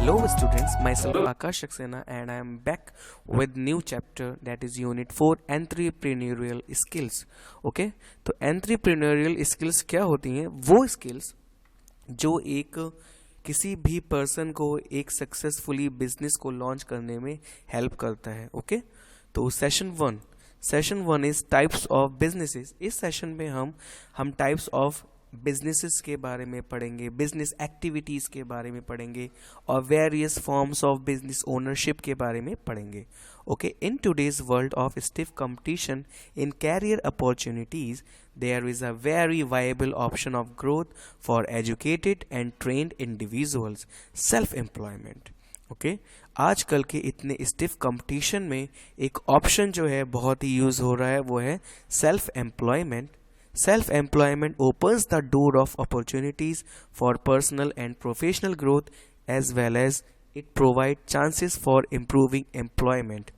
Hello students, myself Akash Saxena and I am back with new chapter that is unit 4 entrepreneurial skills. Okay, तो entrepreneurial skills क्या होती हैं? वो skills जो एक किसी भी पर्सन को एक सक्सेसफुली बिजनेस को लॉन्च करने में हेल्प करता है. ओके, तो session one is types of businesses. इस सेशन में हम टाइप्स ऑफ बिजनेसेस के बारे में पढ़ेंगे, बिजनेस एक्टिविटीज के बारे में पढ़ेंगे और various forms of business ownership के बारे में पढ़ेंगे. Okay, in today's world of stiff competition in career opportunities there is a very viable option of growth for educated and trained individuals, self employment. Okay, आजकल के इतने stiff competition में एक option जो है बहुत ही यूज हो रहा है वो है self employment. Self employment opens the door of opportunities for personal and professional growth as well as it provides chances for improving employment.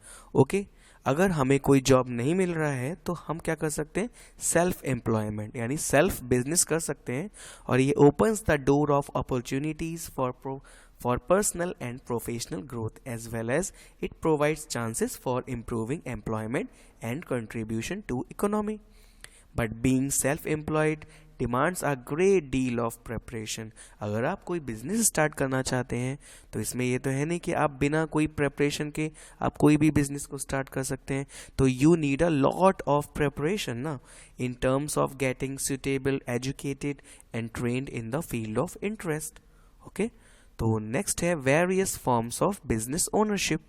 Okay? अगर हमें कोई जॉब नहीं मिल रहा है तो हम क्या कर सकते हैं? सेल्फ एम्प्लॉयमेंट यानी सेल्फ बिजनेस कर सकते हैं और ये opens the door of opportunities for personal and professional growth as well as it provides chances for improving employment and contribution to economy. But being self-employed demands a great deal of preparation. अगर आप कोई business start करना चाहते हैं तो इसमें ये तो है नहीं कि आप बिना कोई प्रेपरेशन के आप कोई भी बिजनेस को स्टार्ट कर सकते हैं. तो you need a lot of preparation ना, in terms of getting suitable, educated and trained in the field of interest. Okay, तो नेक्स्ट है various forms of business ownership.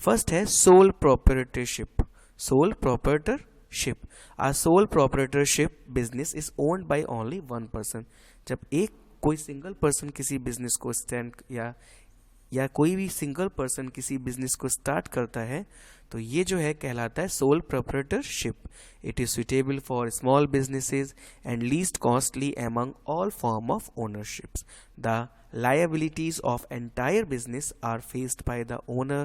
First है sole proprietorship. Sole proprietorship, a sole proprietorship business is owned by only one person. जब एक कोई single person किसी business को stand या कोई भी सिंगल पर्सन किसी बिजनेस को स्टार्ट करता है तो ये जो है कहलाता है sole proprietorship. It is suitable for small businesses and least costly among all form of ownerships. The liabilities of entire business are faced by the owner.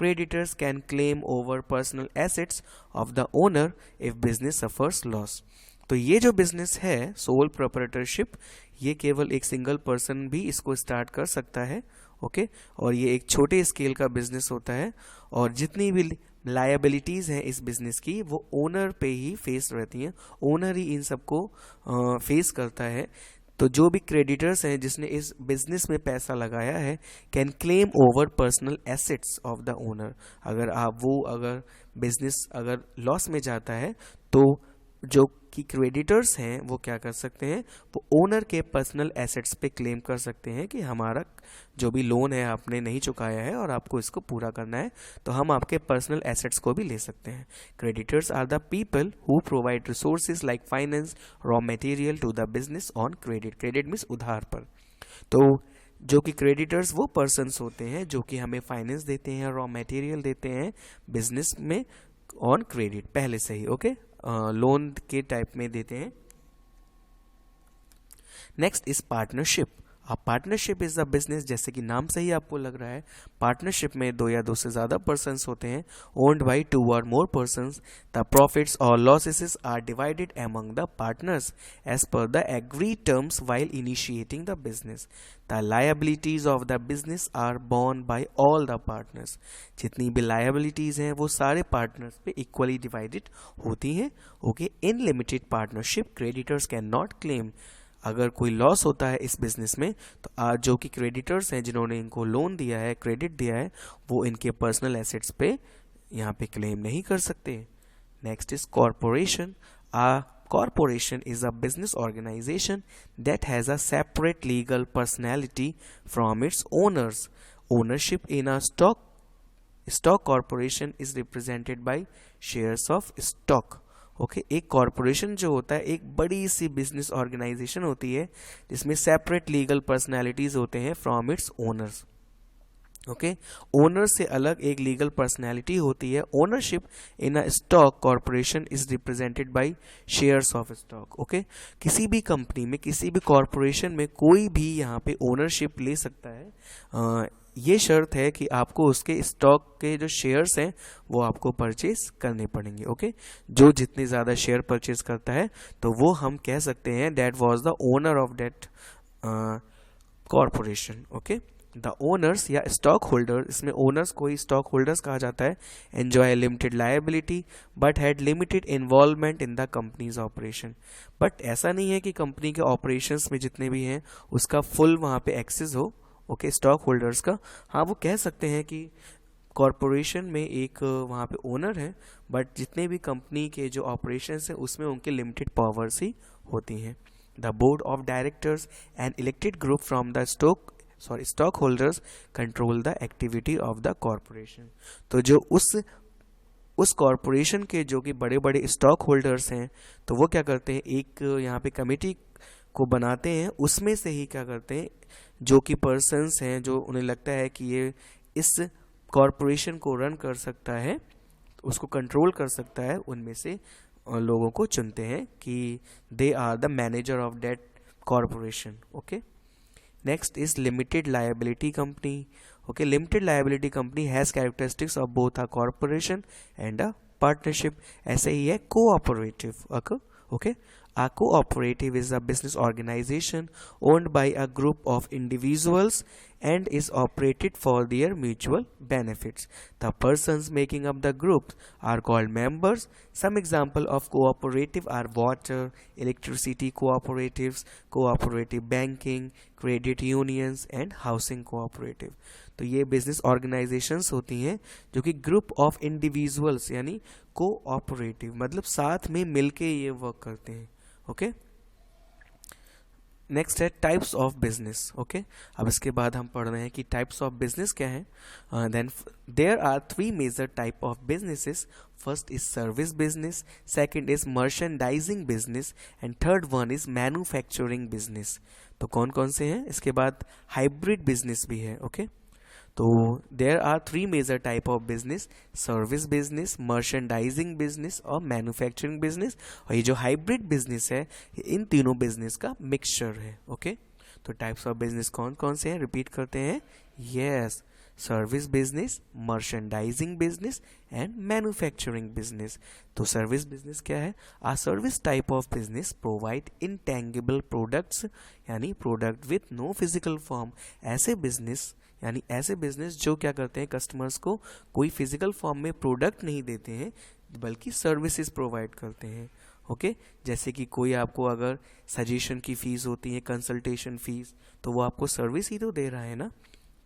Creditors can claim over personal assets of the owner if business suffers loss. तो ये जो business है sole proprietorship, ये केवल एक single person भी इसको start कर सकता है. ओके, और ये एक छोटे स्केल का बिजनेस होता है और जितनी भी लायबिलिटीज हैं इस बिजनेस की वो ओनर पे ही फेस रहती हैं. ओनर ही इन सबको फेस करता है. तो जो भी क्रेडिटर्स हैं जिसने इस बिजनेस में पैसा लगाया है can claim over personal assets of the owner. अगर बिजनेस अगर लॉस में जाता है तो जो कि क्रेडिटर्स हैं वो क्या कर सकते हैं? वो ओनर के पर्सनल एसेट्स पे क्लेम कर सकते हैं कि हमारा जो भी लोन है आपने नहीं चुकाया है और आपको इसको पूरा करना है, तो हम आपके पर्सनल एसेट्स को भी ले सकते हैं. Creditors are the people who provide resources like finance, raw material to the business on credit. Credit means उधार पर. तो जो कि क्रेडिटर्स वो पर्सन्स होते हैं जो कि हमें फाइनेंस देते हैं, रॉ मटेरियल देते हैं बिजनेस में ऑन क्रेडिट पहले से ही. ओके, लोन के टाइप में देते हैं. Next is partnership. Partnership is a business, जैसे कि नाम से ही आपको लग रहा है, पार्टनरशिप में दो या दो से ज्यादा पर्सन्स होते हैं, owned by two or more persons. The profits और losses are divided among the partners as per the agreed terms while initiating the business. The liabilities of the business are borne by all the partners. जितनी भी liabilities हैं वो सारे partners पे equally divided होती हैं. Okay, in limited partnership creditors can not claim. अगर कोई लॉस होता है इस बिजनेस में तो आज जो कि क्रेडिटर्स हैं जिन्होंने इनको लोन दिया है, क्रेडिट दिया है, वो इनके पर्सनल एसेट्स पे यहाँ पे क्लेम नहीं कर सकते. Next is corporation. Corporation is a business organization that has a separate legal personality from its owners. Ownership in a stock corporation is represented by shares of stock. Okay, एक corporation जो होता है एक बड़ी सी business organisation होती है जिसमें separate legal personalities होते हैं from its owners. Okay, owner से अलग एक लीगल पर्सनैलिटी होती है. Ownership in a stock corporation is represented by shares of stock. Okay, किसी भी कंपनी में, किसी भी कॉरपोरेशन में कोई भी यहाँ पे ओनरशिप ले सकता है. ये शर्त है कि आपको उसके स्टॉक के जो शेयर्स हैं वो आपको परचेज करने पड़ेंगे. ओके, जो जितने ज़्यादा शेयर परचेज करता है तो वो हम कह सकते हैं that was the owner of that corporation. Okay, the owners या स्टॉक होल्डर, इसमें ओनर्स को ही स्टॉक होल्डर्स कहा जाता है, enjoy limited liability but had limited involvement in the companies operation. But ऐसा नहीं है कि कंपनी के ऑपरेशंस में जितने भी हैं उसका फुल वहाँ पे एक्सेस हो, ओके, स्टॉक होल्डर्स का। हाँ, वो कह सकते हैं कि कॉरपोरेशन में एक वहाँ पे ओनर है, बट जितने भी कंपनी के जो ऑपरेशंस हैं उसमें उनके लिमिटेड पावर्स ही होती हैं। The board of directors and elected group from the stock holders control the activity of the corporation. तो जो उस कॉरपोरेशन के जो कि बड़े बड़े स्टॉक होल्डर्स हैं, तो वो क्या करते हैं, एक यहाँ पे कमेटी को बनाते हैं, उसमें से ही क्या करते हैं, जो कि पर्सन्स हैं जो उन्हें लगता है कि ये इस कॉरपोरेशन को रन कर सकता है, उसको कंट्रोल कर सकता है, उनमें से लोगों को चुनते हैं कि they are the manager of that corporation. Okay, next is limited liability company. Okay, limited liability company has characteristics of both a corporation and a partnership. ऐसे ही है cooperative. Okay, a cooperative is a business organization owned by a group of individuals and is operated for their mutual benefits. The persons making up the group are called members. Some example of cooperative are water, electricity cooperatives, cooperative banking, credit unions and housing cooperative. तो ये business organisations होती हैं जो कि group of individuals यानी cooperative, मतलब साथ में मिलके ये वर्क करते हैं। ओके, नेक्स्ट है टाइप्स ऑफ बिजनेस। ओके, अब इसके बाद हम पढ़ रहे हैं कि टाइप्स ऑफ बिजनेस क्या है। Then there are 3 major type of businesses. First is service business, second is merchandising business and third one is manufacturing business. तो कौन कौन से हैं, इसके बाद हाइब्रिड बिजनेस भी है। ओके, तो there are 3 major type of business, service business, merchandising business और मैन्युफैक्चरिंग बिजनेस। और ये जो हाइब्रिड बिजनेस है इन तीनों बिजनेस का मिक्सचर है। ओके, तो टाइप्स ऑफ बिजनेस कौन कौन से हैं, रिपीट करते हैं। Yes, service business, merchandising business and manufacturing business. तो सर्विस बिजनेस क्या है, uh service type of business provide intangible products, यानी product with no physical form. ऐसे बिजनेस जो क्या करते हैं, कस्टमर्स को कोई फिजिकल फॉर्म में प्रोडक्ट नहीं देते हैं बल्कि सर्विसेज प्रोवाइड करते हैं। ओके, जैसे कि कोई आपको अगर सजेशन की फीस होती है, कंसल्टेशन फीस, तो वो आपको सर्विस ही तो दे रहा है ना।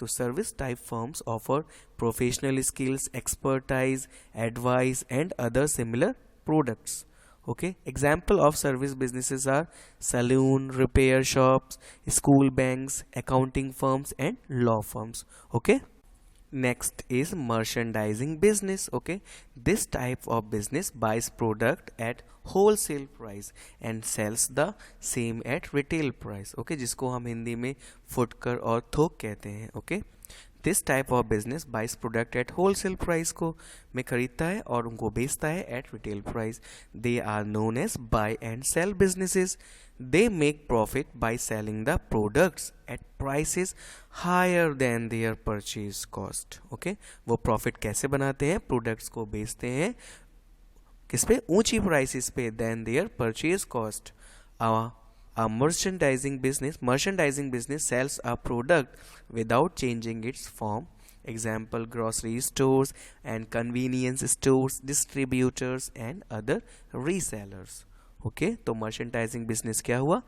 तो service type firms offer professional skills, expertise, advice and other similar products. Okay, example of service businesses are saloon, repair shops, school banks, accounting firms and law firms. Okay, next is merchandising business. Okay, this type of business buys product at wholesale price and sells the same at retail price. Okay, जिसको हम हिंदी में फुटकर और थोक कहते हैं। Okay, this type of business buys product at wholesale price को में खरीदता है और उनको बेचता है at retail price. They are known as buy and sell businesses. They make profit by selling the products at prices higher than their purchase cost. Okay, वो profit कैसे बनाते हैं, प्रोडक्ट्स को बेचते हैं किस पे, ऊंची प्राइसेस पे, then their purchase cost. A merchandising business sells a product without changing its form. Example, grocery stores and convenience stores, distributors and other resellers. Okay, तो merchandising business क्या हुआ,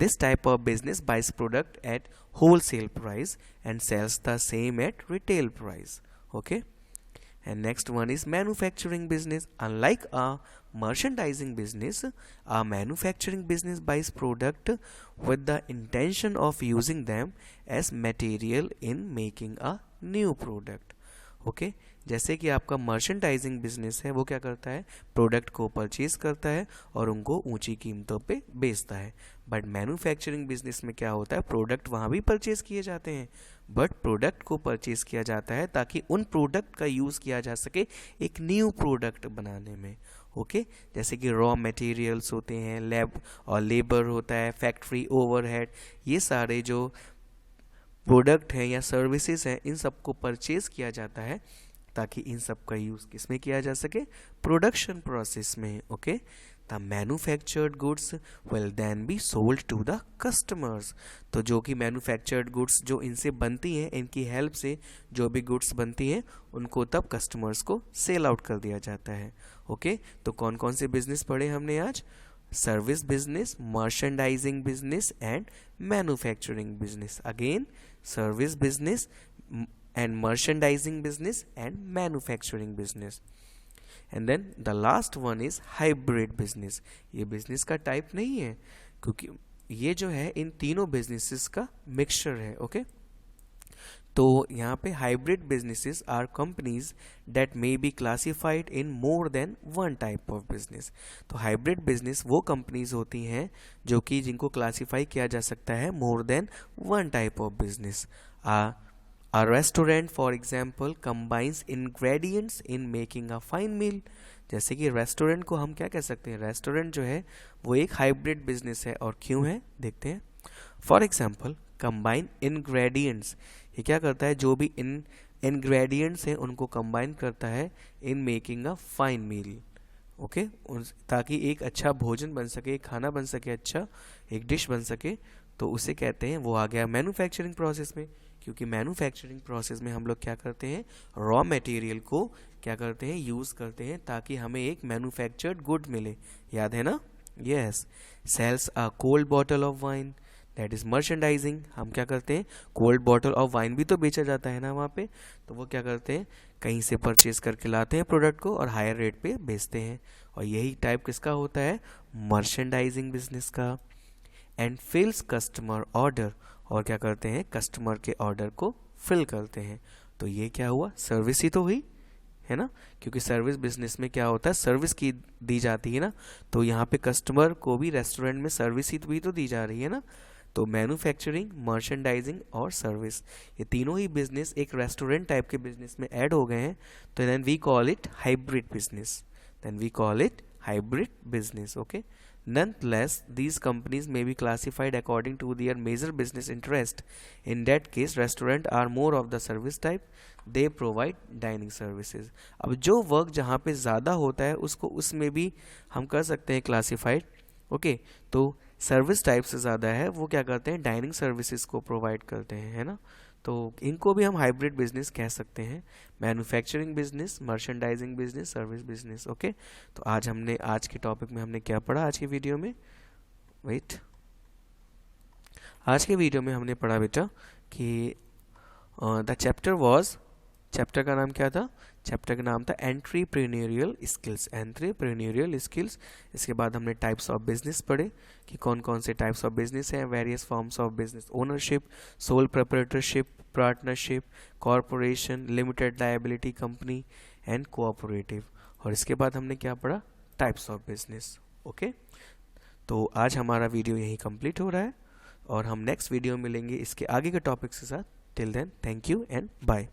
this type of business buys product at wholesale price and sells the same at retail price. Okay, and next one is manufacturing business. Unlike a merchandising business, a manufacturing business buys product with the intention of using them as material in making a new product. Okay, जैसे कि आपका merchandising business है, वो क्या करता है, product को purchase करता है और उनको ऊंची कीमतों पे बेचता है। बट मैन्युफैक्चरिंग बिजनेस में क्या होता है, प्रोडक्ट वहाँ भी परचेज किए जाते हैं, बट प्रोडक्ट को परचेज किया जाता है ताकि उन प्रोडक्ट का यूज़ किया जा सके एक न्यू प्रोडक्ट बनाने में। ओके, जैसे कि रॉ मटेरियल्स होते हैं, लैब और लेबर होता है, फैक्ट्री ओवरहेड, ये सारे जो प्रोडक्ट हैं या सर्विसेज हैं, इन सबको परचेज किया जाता है ताकि इन सब का यूज़ किस में किया जा सके, प्रोडक्शन प्रोसेस में। Okay, the manufactured goods will then be sold to the customers. तो जो कि मैन्युफैक्चर्ड गुड्स जो इनसे बनती हैं, इनकी हेल्प से जो भी गुड्स बनती हैं उनको तब कस्टमर्स को सेल आउट कर दिया जाता है। ओके, तो कौन कौन से बिजनेस पढ़े हमने आज? Service business, merchandising business and manufacturing business. Again, service business and merchandising business and manufacturing business. And then the last one is hybrid business. ये business का type नहीं है, क्योंकि ये जो है इन तीनों businesses का mixture है। ओके, तो यहाँ पे hybrid businesses are companies that may be classified in more than one type of business. तो hybrid business वो companies होती हैं जो कि जिनको classify किया जा सकता है more than one type of business. A restaurant for example combines ingredients in making a fine meal. जैसे कि रेस्टोरेंट को हम क्या कह सकते हैं? रेस्टोरेंट जो है वो एक हाइब्रिड बिजनेस है। और क्यों है देखते हैं। फॉर एग्जाम्पल, कंबाइन इंग्रेडिएंट्स, ये क्या करता है? जो भी इंग्रेडिएंट्स हैं उनको कंबाइन करता है in making a fine meal. Okay, ताकि एक अच्छा भोजन बन सके, एक खाना बन सके, अच्छा एक डिश बन सके, तो उसे कहते हैं, वो आ गया मैन्युफैक्चरिंग प्रोसेस में। क्योंकि मैन्युफैक्चरिंग प्रोसेस में हम लोग क्या करते हैं? रॉ मटेरियल को क्या करते हैं? यूज़ करते हैं ताकि हमें एक मैन्युफैक्चर्ड गुड मिले। याद है ना? Yes. Sells a cold bottle of wine, that is merchandising. हम क्या करते हैं? कोल्ड बॉटल ऑफ वाइन भी तो बेचा जाता है ना वहाँ पे, तो वो क्या करते हैं? कहीं से परचेज करके लाते हैं प्रोडक्ट को और हायर रेट पे बेचते हैं। और यही टाइप किसका होता है? मर्चेंडाइजिंग बिजनेस का। एंड फिल्स कस्टमर ऑर्डर, और क्या करते हैं? कस्टमर के ऑर्डर को फिल करते हैं। तो ये क्या हुआ? सर्विस ही तो हुई है ना, क्योंकि सर्विस बिजनेस में क्या होता है? सर्विस की दी जाती है ना, तो यहाँ पे कस्टमर को भी रेस्टोरेंट में सर्विस ही भी तो दी जा रही है ना। तो मैन्युफैक्चरिंग, मर्चेंडाइजिंग और सर्विस, ये तीनों ही बिजनेस एक रेस्टोरेंट टाइप के बिजनेस में ऐड हो गए हैं। तो then we call it hybrid business. Okay. Nonetheless, these companies may be classified according to their major business interest. In that case, restaurants are more of the service type. They provide dining services. अब जो work जहाँ पे ज़्यादा होता है उसको उसमें भी हम कर सकते हैं क्लासिफाइड। ओके, तो सर्विस टाइप से ज़्यादा है वो क्या करते हैं? डाइनिंग सर्विसेज को प्रोवाइड करते हैं, है ना। तो इनको भी हम हाइब्रिड बिजनेस कह सकते हैं। Manufacturing business, merchandising business, service business. Okay, तो आज के टॉपिक में हमने क्या पढ़ा? आज के वीडियो में आज के वीडियो में हमने पढ़ा बेटा कि द चैप्टर का नाम क्या था? चैप्टर का नाम था एंट्रीप्रेन्योरियल स्किल्स। इसके बाद हमने टाइप्स ऑफ बिजनेस पढ़े कि कौन कौन से टाइप्स ऑफ बिजनेस हैं, various forms of business ownership, sole proprietorship, partnership, corporation, limited liability company and cooperative. और इसके बाद हमने क्या पढ़ा? Types of business. ओके, तो आज हमारा वीडियो यहीं कंप्लीट हो रहा है और हम नेक्स्ट वीडियो में मिलेंगे इसके आगे के टॉपिक्स के साथ। Till then, thank you and bye.